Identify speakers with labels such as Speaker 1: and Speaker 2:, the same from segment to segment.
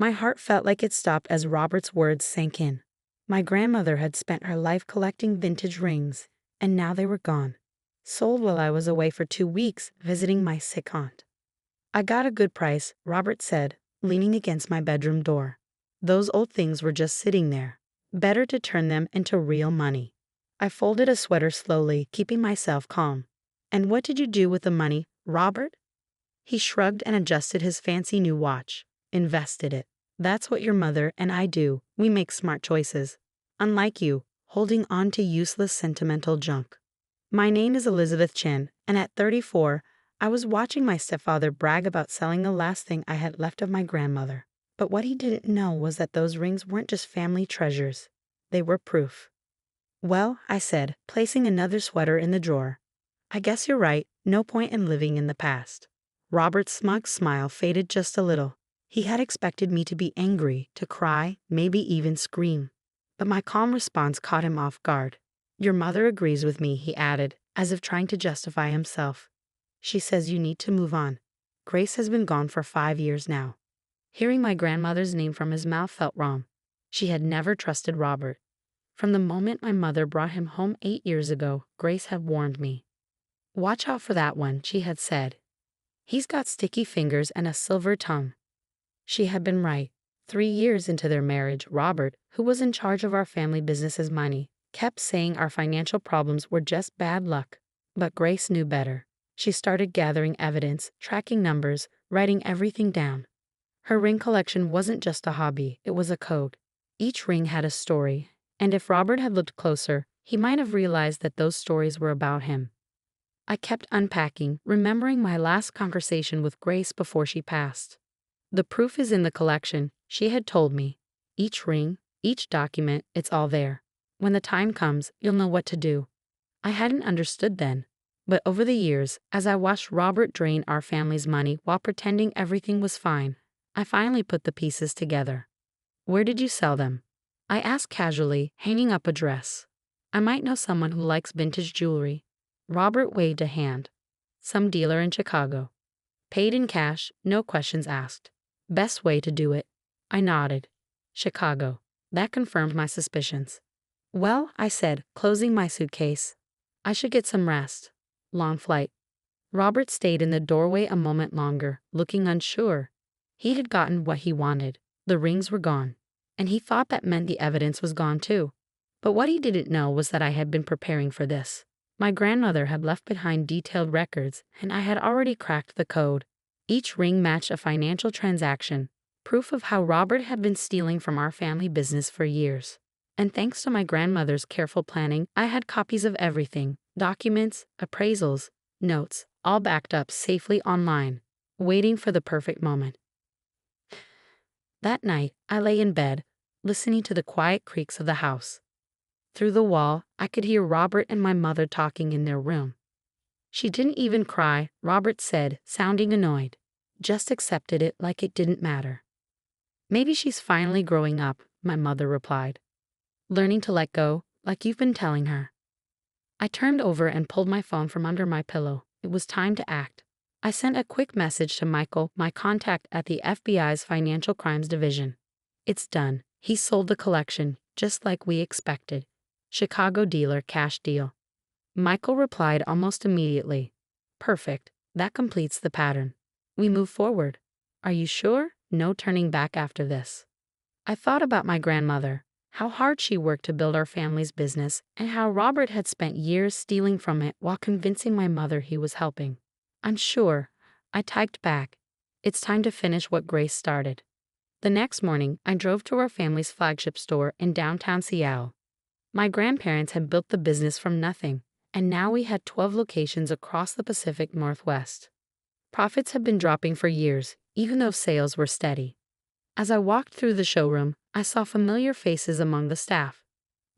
Speaker 1: My heart felt like it stopped as Robert's words sank in. My grandmother had spent her life collecting vintage rings, and now they were gone. Sold while I was away for 2 weeks visiting my sick aunt. I got a good price, Robert said, leaning against my bedroom door. Those old things were just sitting there. Better to turn them into real money. I folded a sweater slowly, keeping myself calm. And what did you do with the money, Robert? He shrugged and adjusted his fancy new watch. Invested it. That's what your mother and I do. We make smart choices. Unlike you, holding on to useless sentimental junk. My name is Elizabeth Chen, and at 34, I was watching my stepfather brag about selling the last thing I had left of my grandmother. But what he didn't know was that those rings weren't just family treasures. They were proof. Well, I said, placing another sweater in the drawer. I guess you're right, no point in living in the past. Robert's smug smile faded just a little. He had expected me to be angry, to cry, maybe even scream. But my calm response caught him off guard. Your mother agrees with me, he added, as if trying to justify himself. She says you need to move on. Grace has been gone for 5 years now. Hearing my grandmother's name from his mouth felt wrong. She had never trusted Robert. From the moment my mother brought him home 8 years ago, Grace had warned me. Watch out for that one, she had said. He's got sticky fingers and a silver tongue. She had been right. 3 years into their marriage, Robert, who was in charge of our family business's money, kept saying our financial problems were just bad luck. But Grace knew better. She started gathering evidence, tracking numbers, writing everything down. Her ring collection wasn't just a hobby, it was a code. Each ring had a story, and if Robert had looked closer, he might have realized that those stories were about him. I kept unpacking, remembering my last conversation with Grace before she passed. The proof is in the collection, she had told me. Each ring, each document, it's all there. When the time comes, you'll know what to do. I hadn't understood then. But over the years, as I watched Robert drain our family's money while pretending everything was fine, I finally put the pieces together. Where did you sell them? I asked casually, hanging up a dress. I might know someone who likes vintage jewelry. Robert waved a hand. Some dealer in Chicago. Paid in cash, no questions asked. Best way to do it. I nodded. Chicago. That confirmed my suspicions. Well, I said, closing my suitcase. I should get some rest. Long flight. Robert stayed in the doorway a moment longer, looking unsure. He had gotten what he wanted. The rings were gone. And he thought that meant the evidence was gone too. But what he didn't know was that I had been preparing for this. My grandmother had left behind detailed records, and I had already cracked the code. Each ring matched a financial transaction, proof of how Robert had been stealing from our family business for years. And thanks to my grandmother's careful planning, I had copies of everything, documents, appraisals, notes, all backed up safely online, waiting for the perfect moment. That night, I lay in bed, listening to the quiet creaks of the house. Through the wall, I could hear Robert and my mother talking in their room. She didn't even cry, Robert said, sounding annoyed. Just accepted it like it didn't matter. Maybe she's finally growing up, my mother replied. Learning to let go, like you've been telling her. I turned over and pulled my phone from under my pillow. It was time to act. I sent a quick message to Michael, my contact at the FBI's Financial Crimes Division. It's done. He sold the collection, just like we expected. Chicago dealer cash deal. Michael replied almost immediately. Perfect. That completes the pattern. We move forward. Are you sure? No turning back after this. I thought about my grandmother, how hard she worked to build our family's business, and how Robert had spent years stealing from it while convincing my mother he was helping. I'm sure. I typed back. It's time to finish what Grace started. The next morning, I drove to our family's flagship store in downtown Seattle. My grandparents had built the business from nothing, and now we had 12 locations across the Pacific Northwest. Profits had been dropping for years, even though sales were steady. As I walked through the showroom, I saw familiar faces among the staff.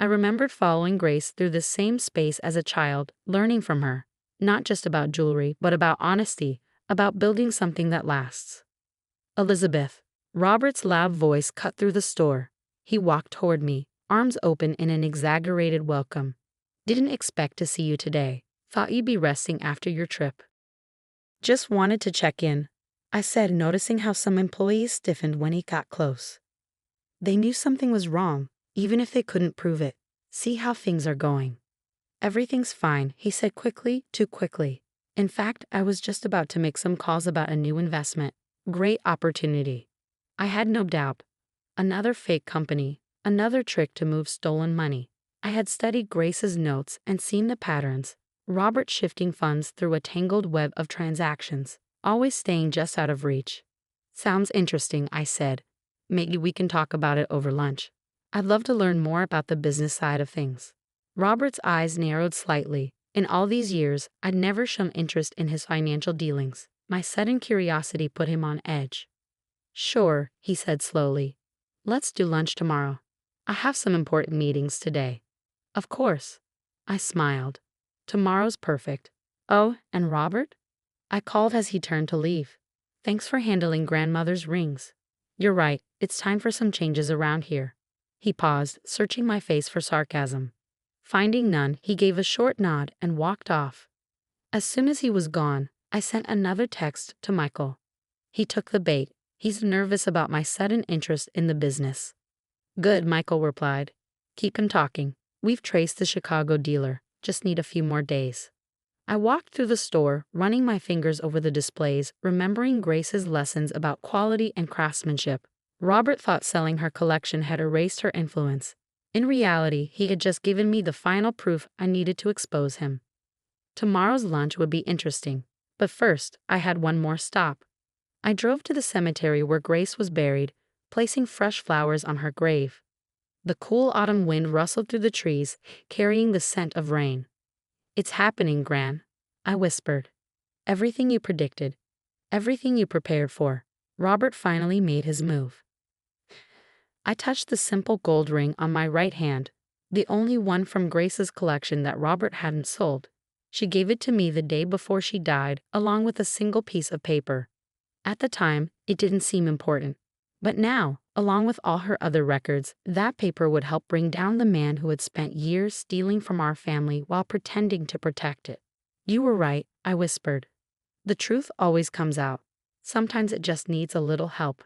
Speaker 1: I remembered following Grace through the same space as a child, learning from her, not just about jewelry, but about honesty, about building something that lasts. Elizabeth. Robert's loud voice cut through the store. He walked toward me, arms open in an exaggerated welcome. Didn't expect to see you today. Thought you'd be resting after your trip. Just wanted to check in. I said, noticing how some employees stiffened when he got close. They knew something was wrong, even if they couldn't prove it. See how things are going. Everything's fine, he said quickly, too quickly. In fact, I was just about to make some calls about a new investment. Great opportunity. I had no doubt. Another fake company, another trick to move stolen money. I had studied Grace's notes and seen the patterns. Robert shifting funds through a tangled web of transactions, always staying just out of reach. Sounds interesting, I said. Maybe we can talk about it over lunch. I'd love to learn more about the business side of things. Robert's eyes narrowed slightly. In all these years, I'd never shown interest in his financial dealings. My sudden curiosity put him on edge. Sure, he said slowly. Let's do lunch tomorrow. I have some important meetings today. Of course. I smiled. Tomorrow's perfect. Oh, and Robert? I called as he turned to leave. Thanks for handling grandmother's rings. You're right, it's time for some changes around here. He paused, searching my face for sarcasm. Finding none, he gave a short nod and walked off. As soon as he was gone, I sent another text to Michael. He took the bait. He's nervous about my sudden interest in the business. Good, Michael replied. Keep him talking. We've traced the Chicago dealer. Just need a few more days. I walked through the store, running my fingers over the displays, remembering Grace's lessons about quality and craftsmanship. Robert thought selling her collection had erased her influence. In reality, he had just given me the final proof I needed to expose him. Tomorrow's lunch would be interesting, but first, I had one more stop. I drove to the cemetery where Grace was buried, placing fresh flowers on her grave. The cool autumn wind rustled through the trees, carrying the scent of rain. It's happening, Gran, I whispered. Everything you predicted. Everything you prepared for. Robert finally made his move. I touched the simple gold ring on my right hand, the only one from Grace's collection that Robert hadn't sold. She gave it to me the day before she died, along with a single piece of paper. At the time, it didn't seem important. But now, along with all her other records, that paper would help bring down the man who had spent years stealing from our family while pretending to protect it. You were right, I whispered. The truth always comes out. Sometimes it just needs a little help.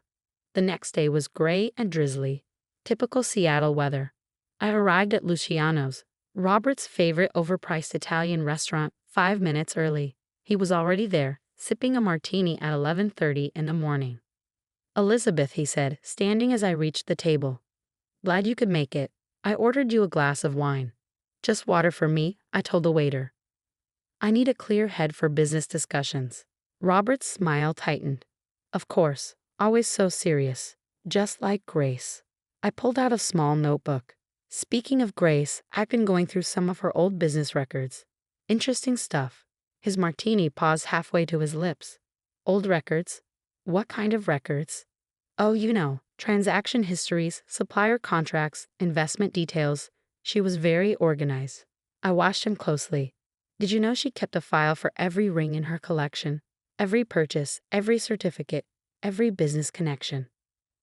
Speaker 1: The next day was gray and drizzly. Typical Seattle weather. I arrived at Luciano's, Robert's favorite overpriced Italian restaurant, 5 minutes early. He was already there, sipping a martini at 11:30 in the morning. Elizabeth, he said, standing as I reached the table. Glad you could make it. I ordered you a glass of wine. Just water for me, I told the waiter. I need a clear head for business discussions. Robert's smile tightened. Of course, always so serious, just like Grace. I pulled out a small notebook. Speaking of Grace, I've been going through some of her old business records. Interesting stuff. His martini paused halfway to his lips. Old records? What kind of records? Oh, transaction histories, supplier contracts, investment details. She was very organized. I watched him closely. Did you know she kept a file for every ring in her collection? Every purchase, every certificate, every business connection.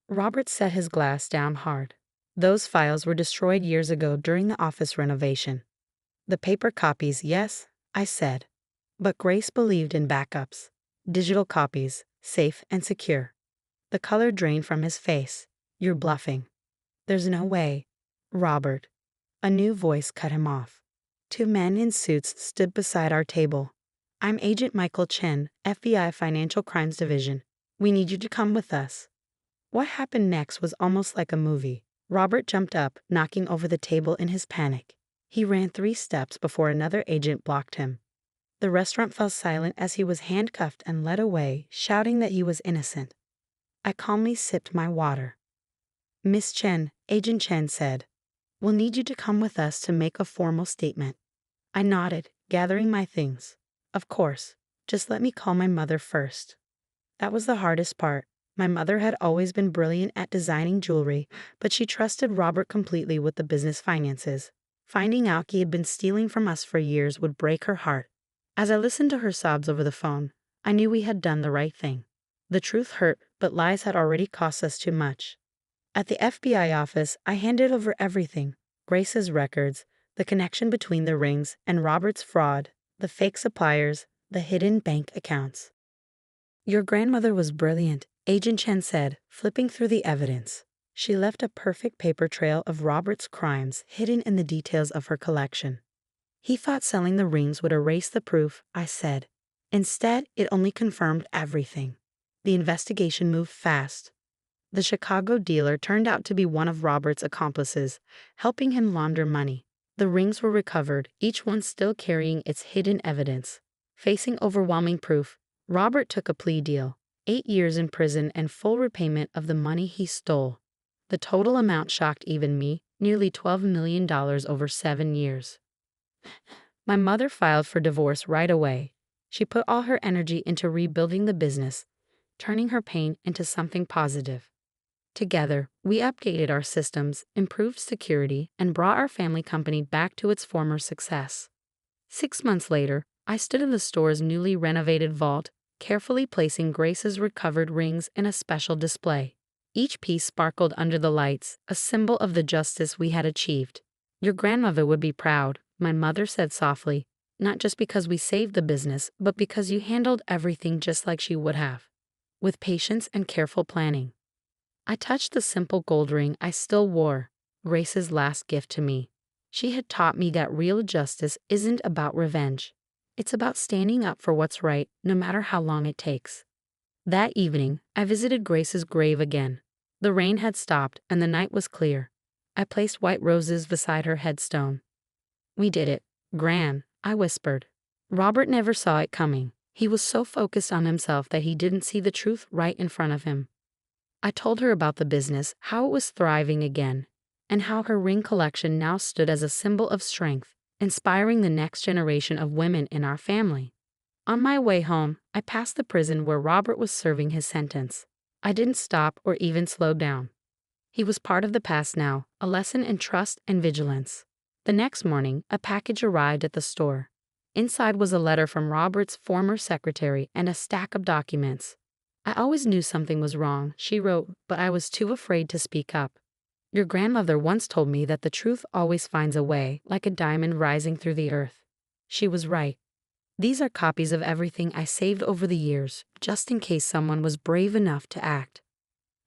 Speaker 1: Robert set his glass down hard. Those files were destroyed years ago during the office renovation. The paper copies, yes, I said. But Grace believed in backups. Digital copies, safe and secure. The color drained from his face. You're bluffing. There's no way. Robert. A new voice cut him off. 2 men in suits stood beside our table. I'm Agent Michael Chen, FBI Financial Crimes Division. We need you to come with us. What happened next was almost like a movie. Robert jumped up, knocking over the table in his panic. He ran 3 steps before another agent blocked him. The restaurant fell silent as he was handcuffed and led away, shouting that he was innocent. I calmly sipped my water. Miss Chen, Agent Chen said, we'll need you to come with us to make a formal statement. I nodded, gathering my things. Of course, just let me call my mother first. That was the hardest part. My mother had always been brilliant at designing jewelry, but she trusted Robert completely with the business finances. Finding out he had been stealing from us for years would break her heart. As I listened to her sobs over the phone, I knew we had done the right thing. The truth hurt, but lies had already cost us too much. At the FBI office, I handed over everything. Grace's records, the connection between the rings and Robert's fraud, the fake suppliers, the hidden bank accounts. Your grandmother was brilliant, Agent Chen said, flipping through the evidence. She left a perfect paper trail of Robert's crimes hidden in the details of her collection. He thought selling the rings would erase the proof, I said. Instead, it only confirmed everything. The investigation moved fast. The Chicago dealer turned out to be one of Robert's accomplices, helping him launder money. The rings were recovered, each one still carrying its hidden evidence. Facing overwhelming proof, Robert took a plea deal, 8 years in prison and full repayment of the money he stole. The total amount shocked even me, nearly $12 million over 7 years. My mother filed for divorce right away. She put all her energy into rebuilding the business, turning her pain into something positive. Together, we updated our systems, improved security, and brought our family company back to its former success. 6 months later, I stood in the store's newly renovated vault, carefully placing Grace's recovered rings in a special display. Each piece sparkled under the lights, a symbol of the justice we had achieved. Your grandmother would be proud, my mother said softly, not just because we saved the business, but because you handled everything just like she would have, with patience and careful planning. I touched the simple gold ring I still wore, Grace's last gift to me. She had taught me that real justice isn't about revenge. It's about standing up for what's right, no matter how long it takes. That evening, I visited Grace's grave again. The rain had stopped and the night was clear. I placed white roses beside her headstone. We did it, Gran, I whispered. Robert never saw it coming. He was so focused on himself that he didn't see the truth right in front of him. I told her about the business, how it was thriving again, and how her ring collection now stood as a symbol of strength, inspiring the next generation of women in our family. On my way home, I passed the prison where Robert was serving his sentence. I didn't stop or even slow down. He was part of the past now, a lesson in trust and vigilance. The next morning, a package arrived at the store. Inside was a letter from Robert's former secretary and a stack of documents. I always knew something was wrong, she wrote, but I was too afraid to speak up. Your grandmother once told me that the truth always finds a way, like a diamond rising through the earth. She was right. These are copies of everything I saved over the years, just in case someone was brave enough to act.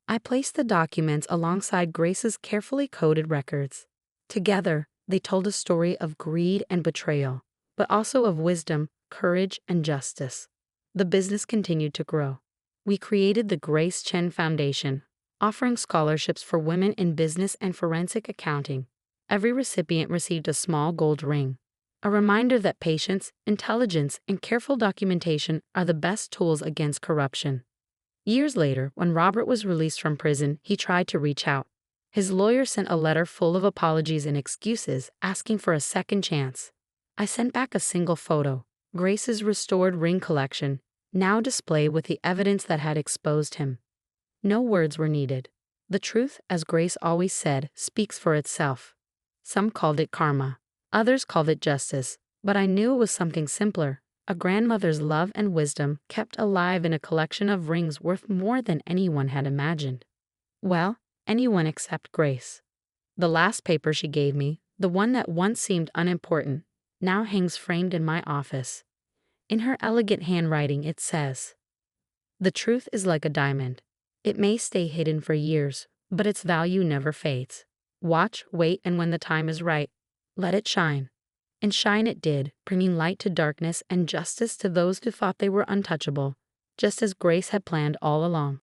Speaker 1: I placed the documents alongside Grace's carefully coded records. Together, they told a story of greed and betrayal, but also of wisdom, courage, and justice. The business continued to grow. We created the Grace Chen Foundation, offering scholarships for women in business and forensic accounting. Every recipient received a small gold ring, a reminder that patience, intelligence, and careful documentation are the best tools against corruption. Years later, when Robert was released from prison, he tried to reach out. His lawyer sent a letter full of apologies and excuses, asking for a second chance. I sent back a single photo, Grace's restored ring collection, now displayed with the evidence that had exposed him. No words were needed. The truth, as Grace always said, speaks for itself. Some called it karma. Others called it justice, but I knew it was something simpler. A grandmother's love and wisdom kept alive in a collection of rings worth more than anyone had imagined. Well, anyone except Grace. The last paper she gave me, the one that once seemed unimportant, now hangs framed in my office. In her elegant handwriting it says, "The truth is like a diamond. It may stay hidden for years, but its value never fades. Watch, wait, and when the time is right, let it shine." And shine it did, bringing light to darkness and justice to those who thought they were untouchable, just as Grace had planned all along.